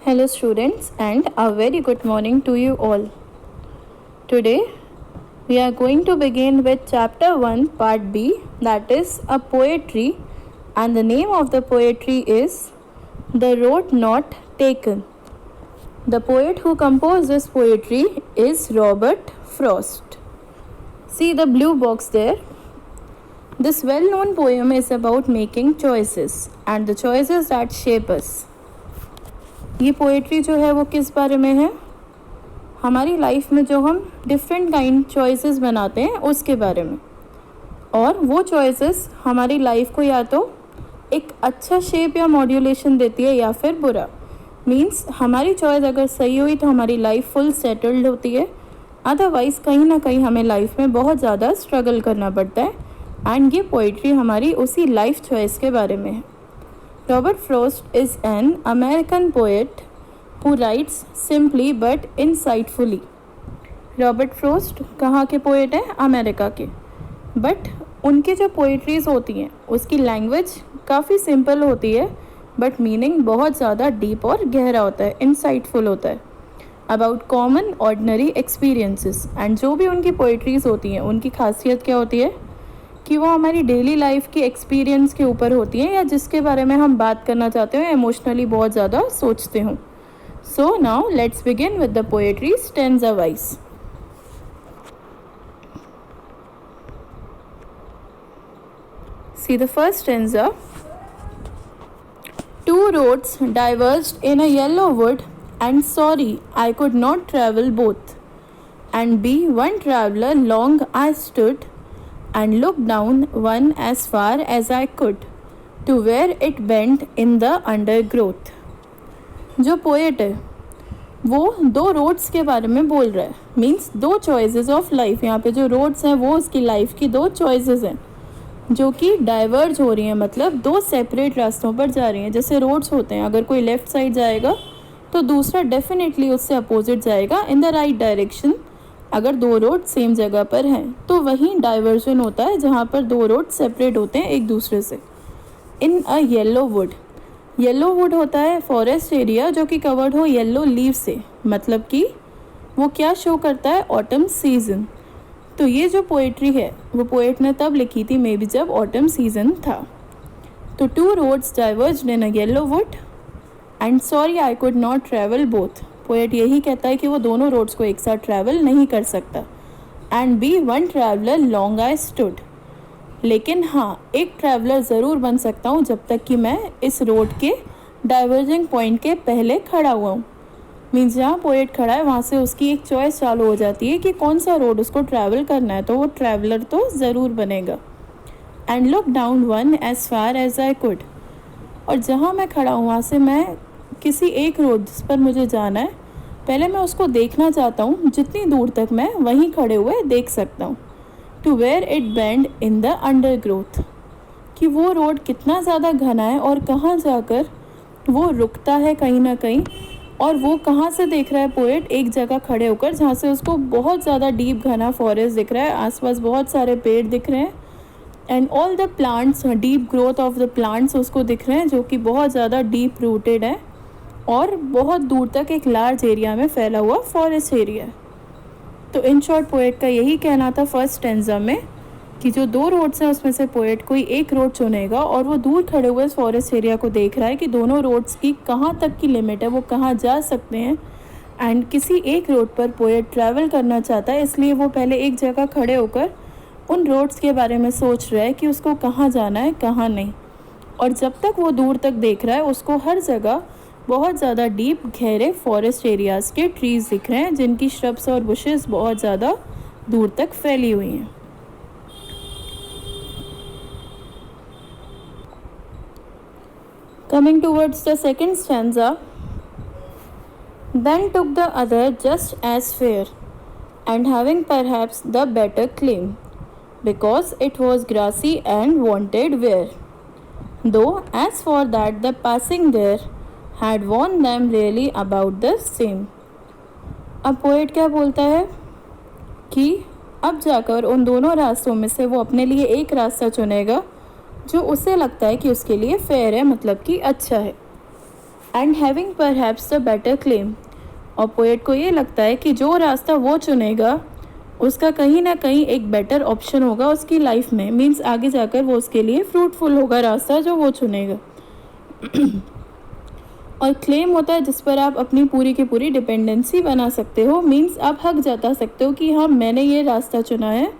Hello, students, and a very good morning to you all. Today, we are going to begin with Chapter 1, Part B, that is a poetry, and the name of the poetry is The Road Not Taken. The poet who composed this poetry is Robert Frost. See the blue box there. This well-known poem is about making choices and the choices that shape us. ये poetry जो है वो किस बारे में है? हमारी life में जो हम डिफरेंट काइंड चॉइसेस बनाते हैं उसके बारे में, और वो चॉइसेस हमारी लाइफ को या तो एक अच्छा शेप या मॉड्यूलेशन देती है या फिर बुरा. मीन्स हमारी चॉइस अगर सही हुई तो हमारी लाइफ फुल सेटल्ड होती है, अदरवाइज़ कहीं ना कहीं हमें लाइफ में बहुत ज़्यादा स्ट्रगल करना पड़ता है. एंड ये पोइट्री हमारी उसी लाइफ चॉइस के बारे में है. Robert Frost is an American poet who writes simply but insightfully. Robert frost कहाँ के पोएट हैं? अमेरिका के. बट उनकी जो पोइट्रीज़ होती हैं उसकी लैंग्वेज काफ़ी सिंपल होती है, बट मीनिंग बहुत ज़्यादा डीप और गहरा होता है, इंसाइटफुल होता है, about common ordinary experiences. And जो भी उनकी पोइट्रीज़ होती हैं उनकी खासियत क्या होती है कि वो हमारी डेली लाइफ की एक्सपीरियंस के ऊपर होती हैं, या जिसके बारे में हम बात करना चाहते हो, इमोशनली बहुत ज़्यादा सोचते हो. So now let's begin with the poetry stanza wise. See the first stanza. Two roads diverged in a yellow wood, and sorry I could not travel both. And be one traveler long I stood, and looked down one as far as I could, to where it bent in the undergrowth. जो poet है वो दो roads के बारे में बोल रहा है. मीन्स दो चॉइसेस ऑफ लाइफ. यहाँ पे जो रोड्स हैं वो उसकी लाइफ की दो चॉइसेस हैं जो कि डाइवर्ज हो रही हैं, मतलब दो सेपरेट रास्तों पर जा रही हैं. जैसे रोड्स होते हैं, अगर कोई लेफ़्ट साइड जाएगा तो दूसरा डेफिनेटली उससे अपोजिट जाएगा इन द राइट डायरेक्शन. अगर दो रोड सेम जगह पर हैं तो वहीं डाइवर्जन होता है जहाँ पर दो रोड सेपरेट होते हैं एक दूसरे से. इन a yellow would. Yellow would होता है फॉरेस्ट एरिया जो कि कवर्ड हो येलो लीव से, मतलब कि वो क्या शो करता है? Autumn season. तो ये जो पोएट्री है वो पोएट ने तब लिखी थी मे बी जब ऑटम सीजन था. तो two roads diverged in a yellow wood and sorry I could not travel both. Poet यही कहता है कि वो दोनों रोड्स को एक साथ ट्रैवल नहीं कर सकता. And be one traveller long I stood. लेकिन हाँ, एक ट्रैवलर ज़रूर बन सकता हूँ जब तक कि मैं इस रोड के डाइवर्जिंग पॉइंट के पहले खड़ा हुआ हूँ. मीन्स जहाँ पोएट खड़ा है वहाँ से उसकी एक चॉइस चालू हो जाती है कि कौन सा रोड उसको ट्रैवल करना है, तो वो ट्रैवलर तो ज़रूर बनेगा. And look down one as far as I could. और जहाँ मैं खड़ा हूँ वहाँ से मैं किसी एक रोड जिस पर मुझे जाना है पहले मैं उसको देखना चाहता हूँ, जितनी दूर तक मैं वहीं खड़े हुए देख सकता हूँ. To where it bent in the undergrowth. कि वो रोड कितना ज़्यादा घना है और कहाँ जाकर वो रुकता है कहीं ना कहीं. और वो कहाँ से देख रहा है पोएट? एक जगह खड़े होकर जहाँ से उसको बहुत ज़्यादा डीप घना फॉरेस्ट दिख रहा है, आसपास बहुत सारे पेड़ दिख रहे हैं, and all the plants, deep growth of the plants उसको दिख रहे हैं जो कि बहुत ज़्यादा डीप रूटेड है और बहुत दूर तक एक लार्ज एरिया में फैला हुआ फॉरेस्ट एरिया है. तो इन शॉर्ट पोएट का यही कहना था फर्स्ट स्टैंजा में कि जो दो रोड्स हैं उसमें से पोएट कोई एक रोड चुनेगा और वो दूर खड़े हुए फॉरेस्ट एरिया को देख रहा है कि दोनों रोड्स की कहाँ तक की लिमिट है, वो कहाँ जा सकते हैं. एंड किसी एक रोड पर पोएट ट्रैवल करना चाहता है, इसलिए वो पहले एक जगह खड़े होकर उन रोड्स के बारे में सोच रहा है कि उसको कहाँ जाना है कहाँ नहीं. और जब तक वो दूर तक देख रहा है उसको हर जगह बहुत ज़्यादा डीप गहरे फॉरेस्ट एरियाज़ के ट्रीज़ दिख रहे हैं जिनकी श्रब्स और बुशेस बहुत ज़्यादा दूर तक फैली हुई हैं. Coming towards the second stanza. Then took the other just as fair, and having perhaps the better claim, because it was grassy and wanted wear. Though as for that the passing there had warned them really about the same. अब poet क्या बोलता है कि अब जाकर उन दोनों रास्तों में से वो अपने लिए एक रास्ता चुनेगा जो उसे लगता है कि उसके लिए फेयर है, मतलब कि अच्छा है. And having perhaps the better claim. और पोएट को ये लगता है कि जो रास्ता वो चुनेगा उसका कहीं ना कहीं एक बेटर ऑप्शन होगा उसकी लाइफ में, मीन्स आगे जाकर वो उसके लिए फ्रूटफुल होगा रास्ता जो वो चुनेगा। और क्लेम होता है जिस पर आप अपनी पूरी की पूरी डिपेंडेंसी बना सकते हो, मीन्स आप हक जता सकते हो कि हाँ मैंने ये रास्ता चुना है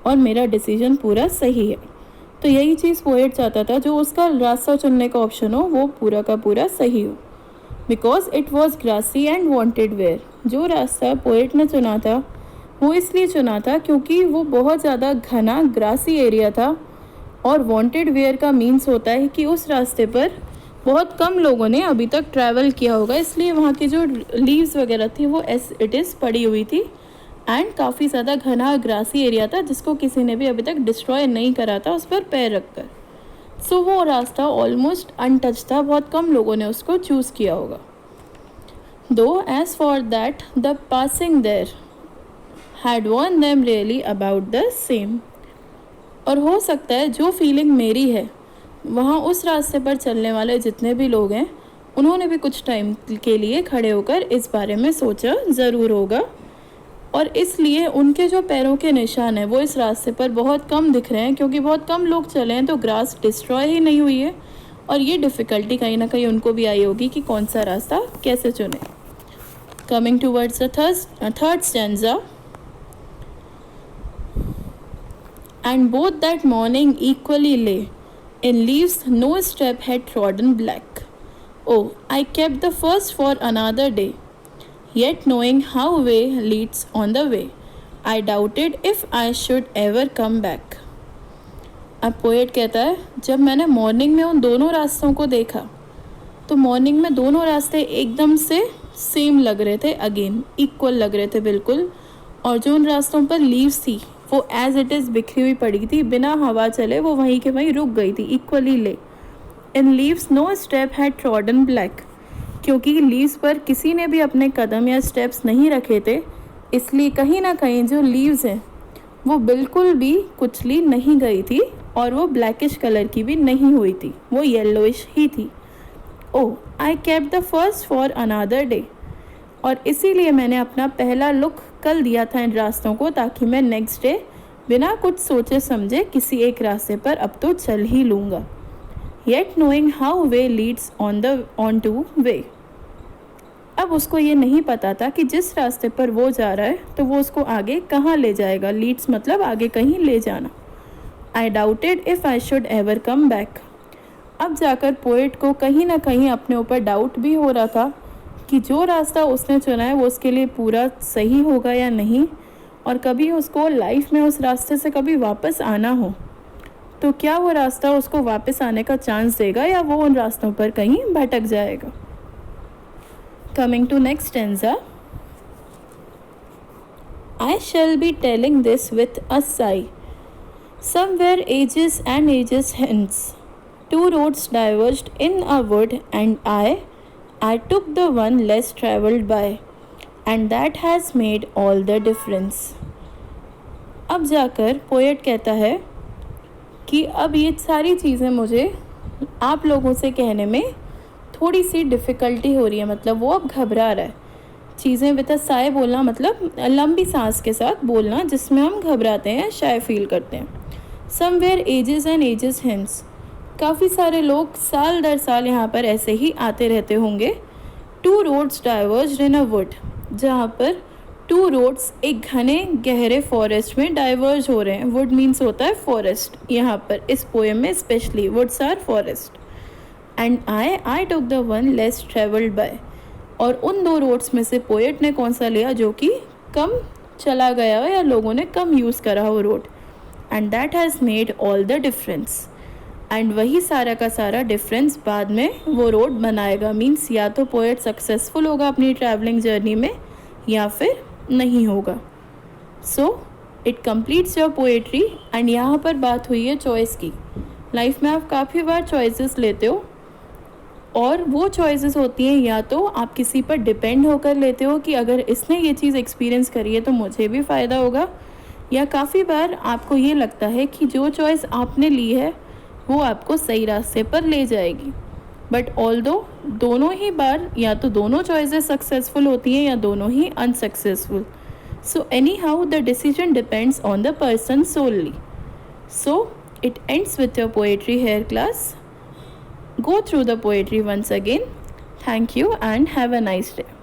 और मेरा डिसीजन पूरा सही है। तो यही चीज़ पोएट चाहता था, जो उसका रास्ता चुनने का ऑप्शन हो वो पूरा का पूरा सही हो। Because it was grassy and wanted wear. जो रास्ता पोएट ने चुना था वो इसलिए चुना था क्योंकि वो बहुत ज़्यादा घना ग्रासी एरिया था, और वॉन्टेड वेयर का मीन्स होता है कि उस रास्ते पर बहुत कम लोगों ने अभी तक ट्रैवल किया होगा, इसलिए वहाँ की जो लीव्स वगैरह थी वो एस इट इज़ पड़ी हुई थी, एंड काफ़ी ज़्यादा घना ग्रासी एरिया था जिसको किसी ने भी अभी तक डिस्ट्रॉय नहीं करा था उस पर पैर रखकर। सो वो रास्ता ऑलमोस्ट अनटच था, बहुत कम लोगों ने उसको चूज़ किया होगा। Though as for that the passing there had worn them really about the same. और हो सकता है जो फीलिंग मेरी है वहाँ उस रास्ते पर चलने वाले जितने भी लोग हैं उन्होंने भी कुछ टाइम के लिए खड़े होकर इस बारे में सोचा ज़रूर होगा, और इसलिए उनके जो पैरों के निशान हैं वो इस रास्ते पर बहुत कम दिख रहे हैं क्योंकि बहुत कम लोग चले हैं, तो ग्रास डिस्ट्रॉय ही नहीं हुई है। और ये डिफ़िकल्टी कहीं ना कहीं उनको भी आई होगी कि कौन सा रास्ता कैसे चुने। Coming towards the third stanza. And both that morning equally lay in leaves no step had trodden black. Oh, I kept the first for another day, yet knowing how way leads on the way, I doubted if I should ever come back. अब poet कहता है, जब मैंने morning में उन दोनों रास्तों को देखा तो मॉर्निंग में दोनों रास्ते एकदम से सेम लग रहे थे, अगेन इक्वल लग रहे थे बिल्कुल, और जो उन रास्तों पर लीव्स थी वो एज इट इज़ बिखरी हुई पड़ी थी, बिना हवा चले वो वहीं के वहीं रुक गई थी, equally lay. In leaves no step had trodden black, क्योंकि लीव्स पर किसी ने भी अपने कदम या स्टेप्स नहीं रखे थे, इसलिए कहीं ना कहीं जो लीव्स हैं वो बिल्कुल भी कुचली नहीं गई थी, और वो ब्लैकिश कलर की भी नहीं हुई थी, वो येलोइश ही थी। Oh, I kept the first for another day, और इसीलिए मैंने अपना पहला लुक कल दिया था इन रास्तों को, ताकि मैं नेक्स्ट डे बिना कुछ सोचे समझे किसी एक रास्ते पर अब तो चल ही लूँगा। Yet knowing how way Leeds on two way. अब उसको ये नहीं पता था कि जिस रास्ते पर वो जा रहा है तो वो उसको आगे कहाँ ले जाएगा, लीड्स मतलब आगे कहीं ले जाना। आई doubted if I should ever come back. अब जाकर पोएट को कहीं ना कहीं अपने ऊपर डाउट भी हो रहा था कि जो रास्ता उसने चुना है वो उसके लिए पूरा सही होगा या नहीं, और कभी उसको लाइफ में उस रास्ते से कभी वापस आना हो तो क्या वो रास्ता उसको वापस आने का चांस देगा या वो उन रास्तों पर कहीं भटक जाएगा। Coming to next stanza. I shall be telling this with a sigh, somewhere ages and ages hence, two roads diverged in a wood and I took the one less traveled by, and that has made all the difference. अब जाकर poet कहता है कि अब ये सारी चीज़ें मुझे आप लोगों से कहने में थोड़ी सी डिफ़िकल्टी हो रही है, मतलब वो अब घबरा रहा है। चीज़ें विद अ साय बोलना मतलब लंबी सांस के साथ बोलना, जिसमें हम घबराते हैं, शाय फील करते हैं। Somewhere ages and ages hence, काफ़ी सारे लोग साल दर साल यहाँ पर ऐसे ही आते रहते होंगे। Two roads diverged in a wood, जहाँ पर टू रोड्स एक घने गहरे फॉरेस्ट में डाइवर्ज हो रहे हैं। वुड मीन्स होता है फॉरेस्ट, यहाँ पर इस पोएम में specially woods or forest. And I took the one less travelled by, और उन दो रोड्स में से पोएट ने कौन सा लिया जो कि कम चला गया हो या लोगों ने कम यूज़ करा हो road. And that has made all the difference, and वही सारा का सारा डिफरेंस बाद में वो रोड बनाएगा। मीन्स या तो पोएट सक्सेसफुल होगा अपनी ट्रैवलिंग जर्नी में या फिर नहीं होगा। So it completes your poetry. And यहाँ पर बात हुई है चॉइस की। लाइफ में आप काफ़ी बार चॉइसेस लेते हो, और वो चॉइसेस होती हैं या तो आप किसी पर डिपेंड होकर लेते हो कि अगर इसने ये चीज़ एक्सपीरियंस करी है तो मुझे भी फ़ायदा होगा, या काफ़ी बार आपको ये लगता है कि जो चॉइस आपने ली है वो आपको सही रास्ते पर ले जाएगी। बट ऑल्दो दोनों ही बार या तो दोनों चॉइसेस सक्सेसफुल होती हैं या दोनों ही unsuccessful. So anyhow the decision depends on the person solely. So it ends with your poetry here class. Go through the poetry once again. Thank you and have a nice day.